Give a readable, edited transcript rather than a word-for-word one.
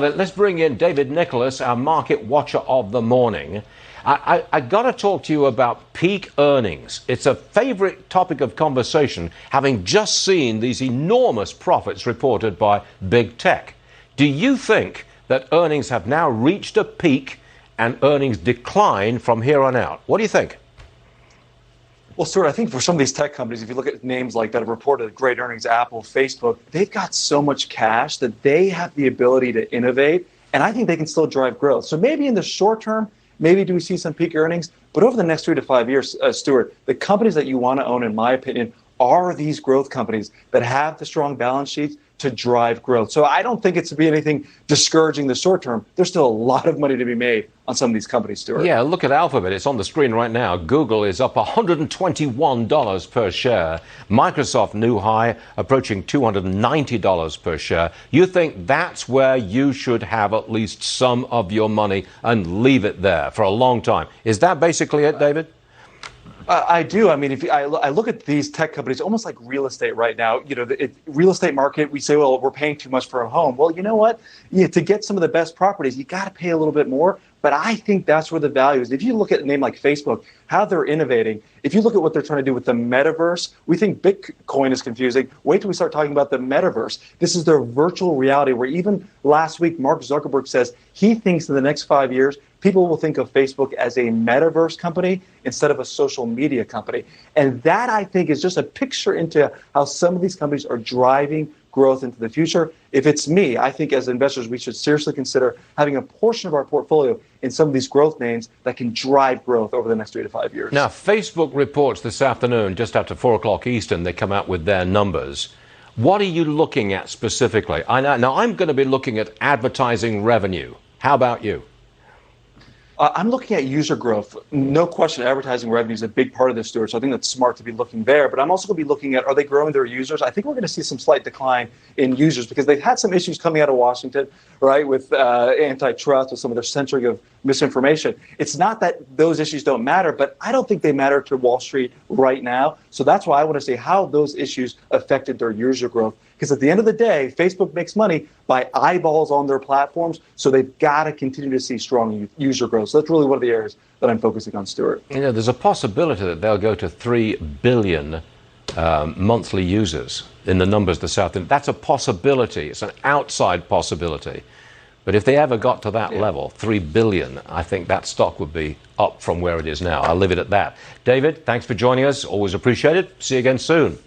Let's bring in David Nicholas, our market watcher of the morning. I got to talk to you about peak earnings. It's a favorite topic of conversation, having just seen these enormous profits reported by big tech. Do you think that earnings have now reached a peak and earnings decline from here on out? What do you think? Well, Stuart, I think for some of these tech companies, if you look at names like that have reported great earnings, Apple, Facebook, they've got so much cash that they have the ability to innovate, and I think they can still drive growth. So maybe in the short term, maybe do we see some peak earnings, but over the next 3 to 5 years, Stuart, the companies that you want to own, in my opinion, are these growth companies that have the strong balance sheets to drive growth. So I don't think it's to be anything discouraging in the short term. There's still a lot of money to be made on some of these companies, Stuart. Yeah, look at Alphabet. It's on the screen right now. Google is up $121 per share. Microsoft new high, approaching $290 per share. You think that's where you should have at least some of your money and leave it there for a long time? Is that basically it, David? I do. I mean, if I look at these tech companies, almost like real estate right now, the real estate market, we say, well, we're paying too much for a home. Well, you know what? To get some of the best properties, you got to pay a little bit more. But I think that's where the value is. If you look at a name like Facebook, how they're innovating, if you look at what they're trying to do with the metaverse, we think Bitcoin is confusing. Wait till we start talking about the metaverse. This is their virtual reality where even last week, Mark Zuckerberg says he thinks in the next 5 years, people will think of Facebook as a metaverse company instead of a social media company. And that, I think, is just a picture into how some of these companies are driving growth into the future. If it's me, I think as investors, we should seriously consider having a portion of our portfolio in some of these growth names that can drive growth over the next 3 to 5 years. Now, Facebook reports this afternoon, just after 4 o'clock Eastern, they come out with their numbers. What are you looking at specifically? Now, I'm going to be looking at advertising revenue. How about you? I'm looking at user growth. No question, advertising revenue is a big part of this, Stuart. So I think that's smart to be looking there. But I'm also going to be looking at, are they growing their users? I think we're going to see some slight decline in users because they've had some issues coming out of Washington, right, with antitrust, with some of their censoring of misinformation. It's not that those issues don't matter, but I don't think they matter to Wall Street right now. So that's why I want to see how those issues affected their user growth. Because at the end of the day, Facebook makes money by eyeballs on their platforms. So they've got to continue to see strong user growth. So that's really one of the areas that I'm focusing on, Stuart. There's a possibility that they'll go to 3 billion monthly users in the numbers this afternoon. That's a possibility. It's an outside possibility. But if they ever got to that level, 3 billion, I think that stock would be up from where it is now. I'll leave it at that. David, thanks for joining us. Always appreciate it. See you again soon.